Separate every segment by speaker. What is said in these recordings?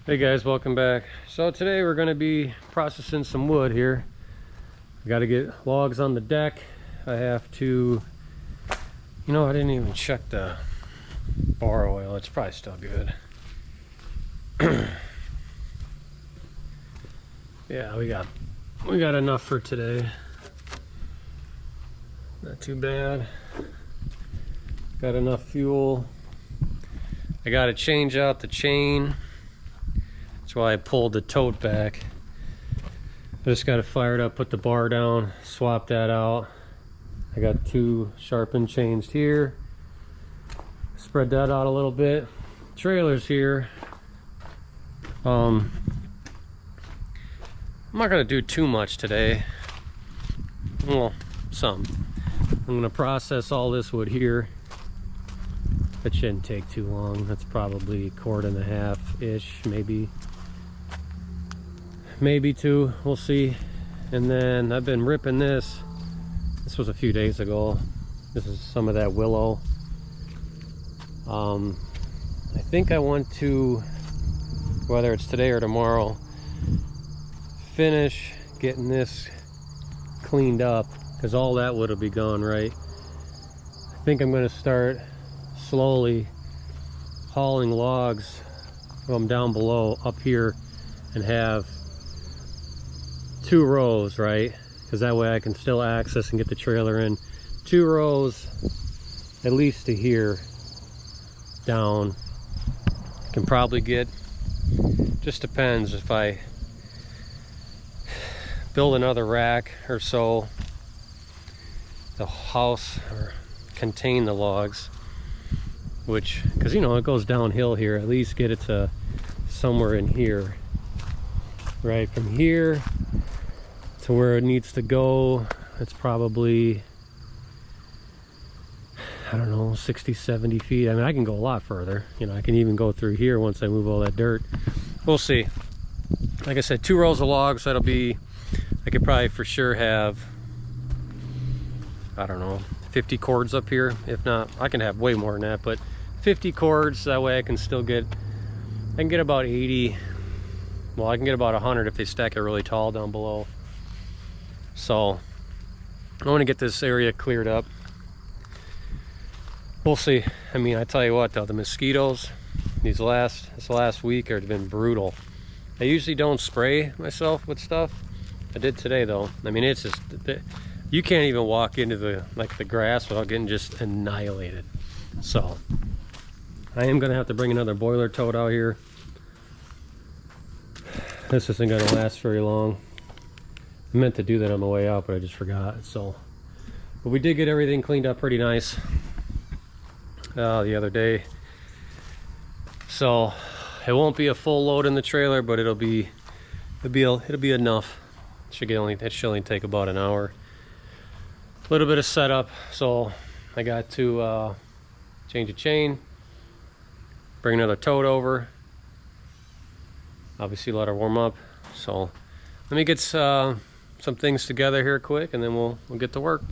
Speaker 1: Hey guys, welcome back. So today we're going to be processing some wood here. I got to get logs on the deck. I have to, I didn't even check the bar oil. It's probably still good. Yeah, we got enough for today. Not too bad. Got enough fuel. I got to change out the chain. That's why I pulled the tote back. I just got it fired up, put the bar down, swap that out. I got 2 sharpened chains here. Spread that out a little bit. Trailer's here. I'm not gonna do too much today. Well, some. I'm gonna process all this wood here. It shouldn't take too long. That's probably a quart and a half-ish, maybe 2, we'll see. And then I've been ripping this. This was a few days ago. This is some of that willow. I think I want to, whether it's today or tomorrow, finish getting this cleaned up, because all that wood will be gone, right? I think I'm going to start slowly hauling logs from down below up here and have 2 rows, right? Because that way I can still access and get the trailer in. 2 rows at least to here down. Can probably get, just depends if I build another rack or so, the house or contain the logs, which, because it goes downhill here, at least get it to somewhere in here, right? From here to where it needs to go, it's probably, I don't know, 60, 70 feet. I mean, I can go a lot further. I can even go through here once I move all that dirt. We'll see. Like I said, 2 rows of logs, that'll be, I could probably for sure have, I don't know, 50 cords up here. If not, I can have way more than that, but 50 cords, that way I can still get, I can get about 80, well, I can get about 100 if they stack it really tall down below. So I want to get this area cleared up. We'll see. I mean, I tell you what though, the mosquitoes this last week have been brutal. I usually don't spray myself with stuff. I did today though. I mean, it's just, you can't even walk into the grass without getting just annihilated. So I am gonna have to bring another boiler tote out here. This isn't gonna last very long. I meant to do that on the way out, but I just forgot. So, but we did get everything cleaned up pretty nice the other day. So it won't be a full load in the trailer, but it'll be enough. It should only take about an hour. A little bit of setup. So I got to change a chain, bring another tote over, obviously let her warm up. So let me get some things together here quick, and then we'll get to work.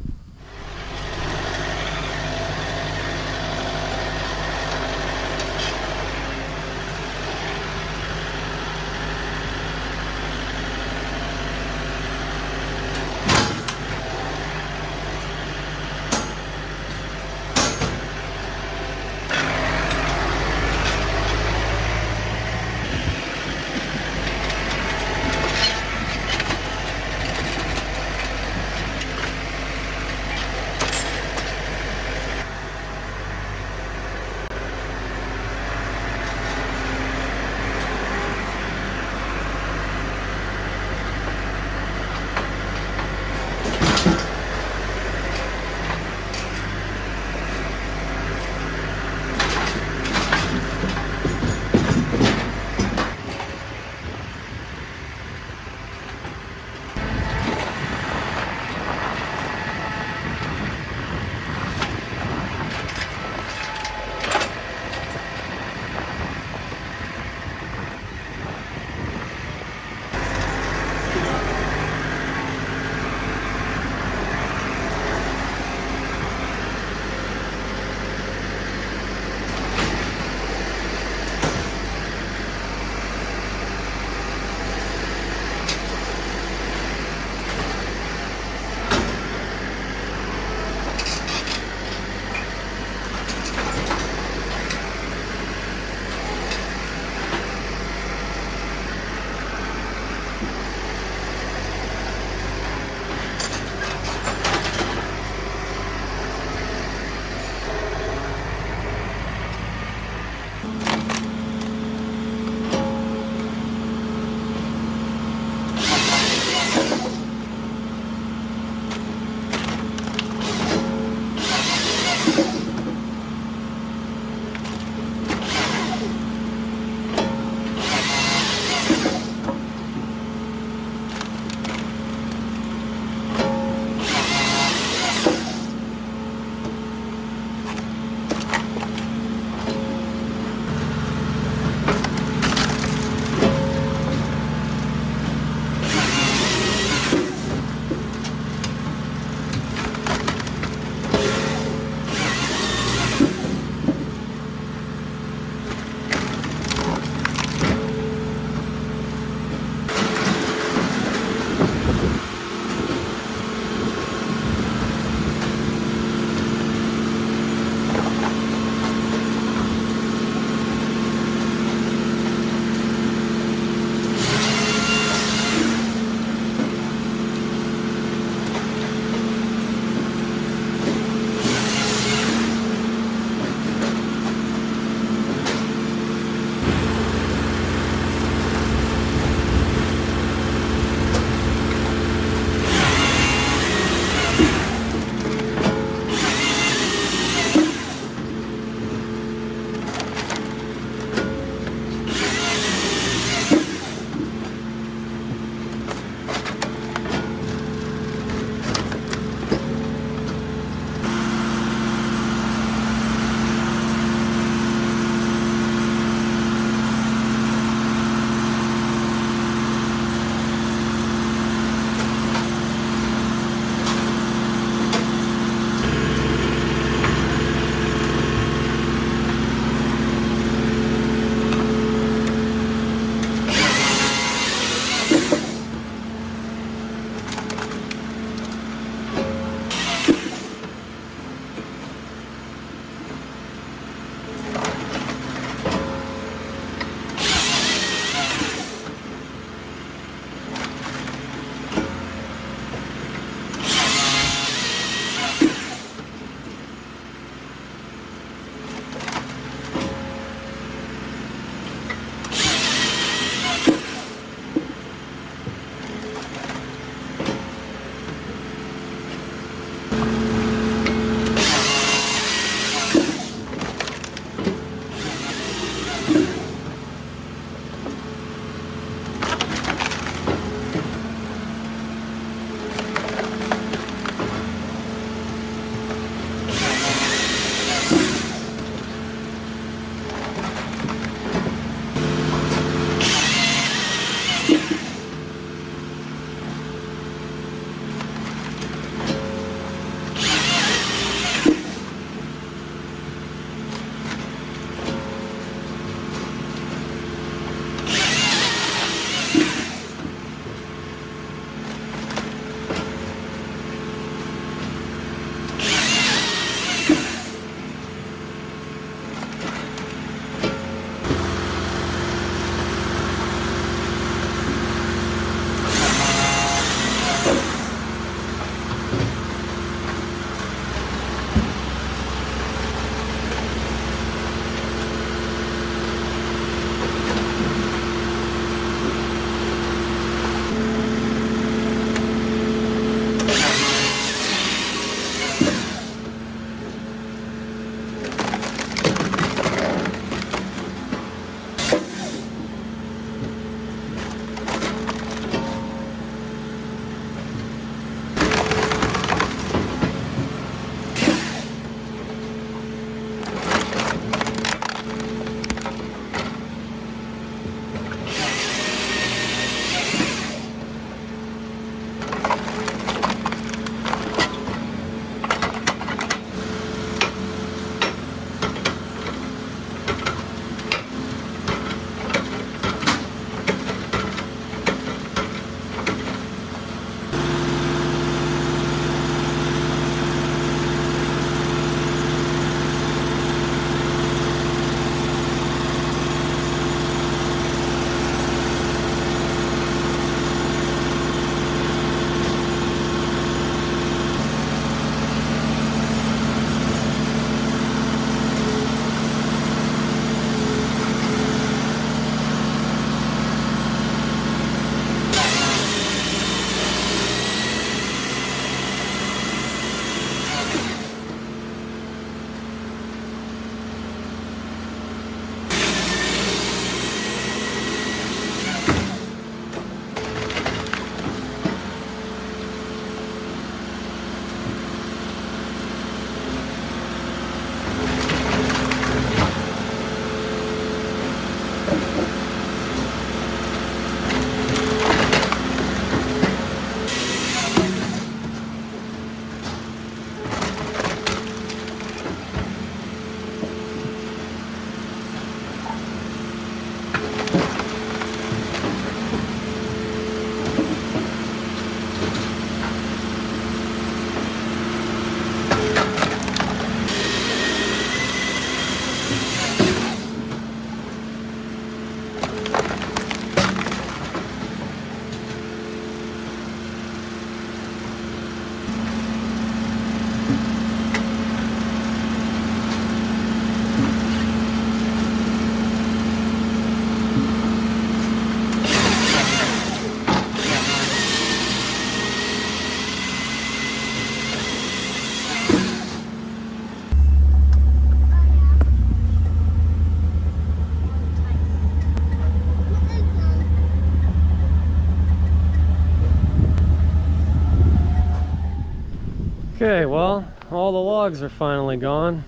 Speaker 1: Okay, well, all the logs are finally gone.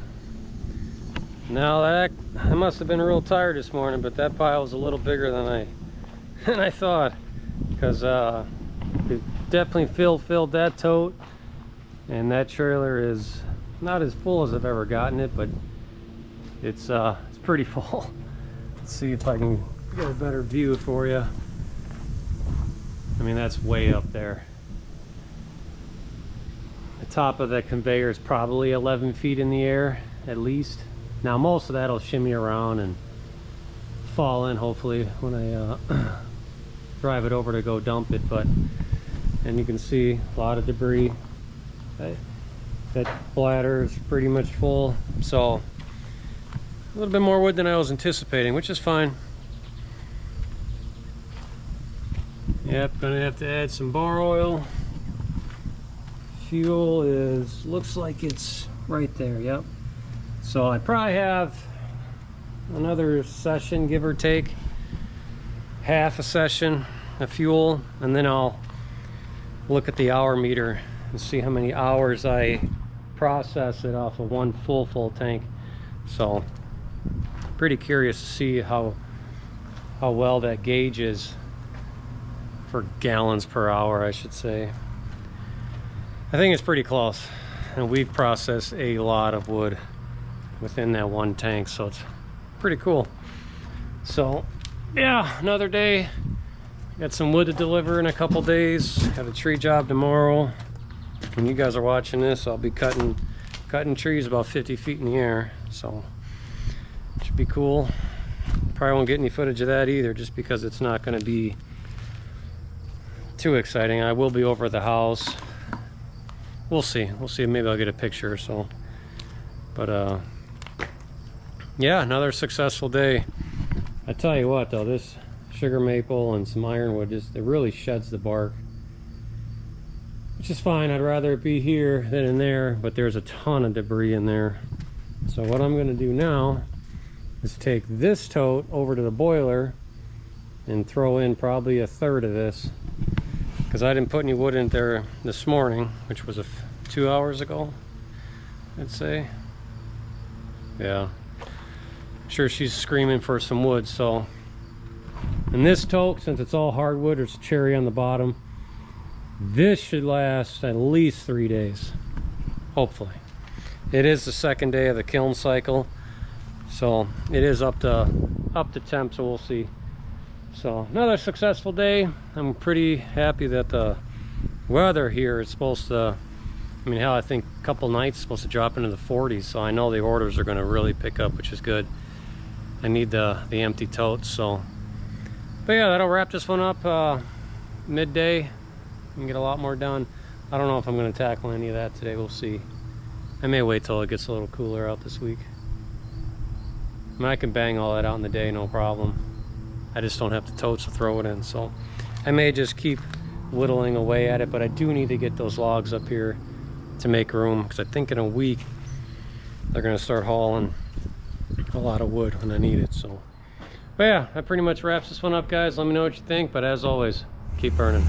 Speaker 1: Now that I must have been real tired this morning, but that pile was a little bigger than I thought, because it definitely filled that tote, and that trailer is not as full as I've ever gotten it, but it's pretty full. Let's see if I can get a better view for you. I mean, that's way up there. The top of the conveyor is probably 11 feet in the air at least. Now most of that will shimmy around and fall in hopefully when I drive it over to go dump it, and you can see a lot of debris. That bladder is pretty much full, so a little bit more wood than I was anticipating, which is fine. Yep, gonna have to add some bar oil. Fuel looks like it's right there. Yep. So I probably have another session, give or take, half a session of fuel, and then I'll look at the hour meter and see how many hours I process it off of one full tank. So pretty curious to see how well that gauge is for gallons per hour, I should say. I think it's pretty close, and we've processed a lot of wood within that one tank, so it's pretty cool. So yeah, another day. Got some wood to deliver in a couple days. Got a tree job tomorrow. When you guys are watching this, I'll be cutting trees about 50 feet in the air, so it should be cool. Probably won't get any footage of that either, just because it's not going to be too exciting. I will be over at the house. We'll see. Maybe I'll get a picture or so. But yeah, another successful day. I tell you what though, this sugar maple and some ironwood, it really sheds the bark, which is fine. I'd rather it be here than in there, but there's a ton of debris in there. So what I'm gonna do now is take this tote over to the boiler and throw in probably a third of this, because I didn't put any wood in there this morning, which was 2 hours ago, I'd say. Yeah, I'm sure she's screaming for some wood. So in this tote, since it's all hardwood, there's cherry on the bottom, this should last at least 3 days, hopefully. It is the second day of the kiln cycle, so it is up to temp, so we'll see. So another successful day. I'm pretty happy that the weather here is supposed to, I mean, hell, I think a couple nights it's supposed to drop into the 40s, so I know the orders are going to really pick up, which is good. I need the empty totes. So but yeah, that'll wrap this one up. Midday, and get a lot more done. I don't know if I'm going to tackle any of that today. We'll see. I may wait till it gets a little cooler out this week. I mean, I can bang all that out in the day, no problem. I just don't have the totes to throw it in, so I may just keep whittling away at it, but I do need to get those logs up here to make room, because I think in a week they're going to start hauling a lot of wood when I need it. So but yeah, that pretty much wraps this one up, guys. Let me know what you think, but as always, keep burning.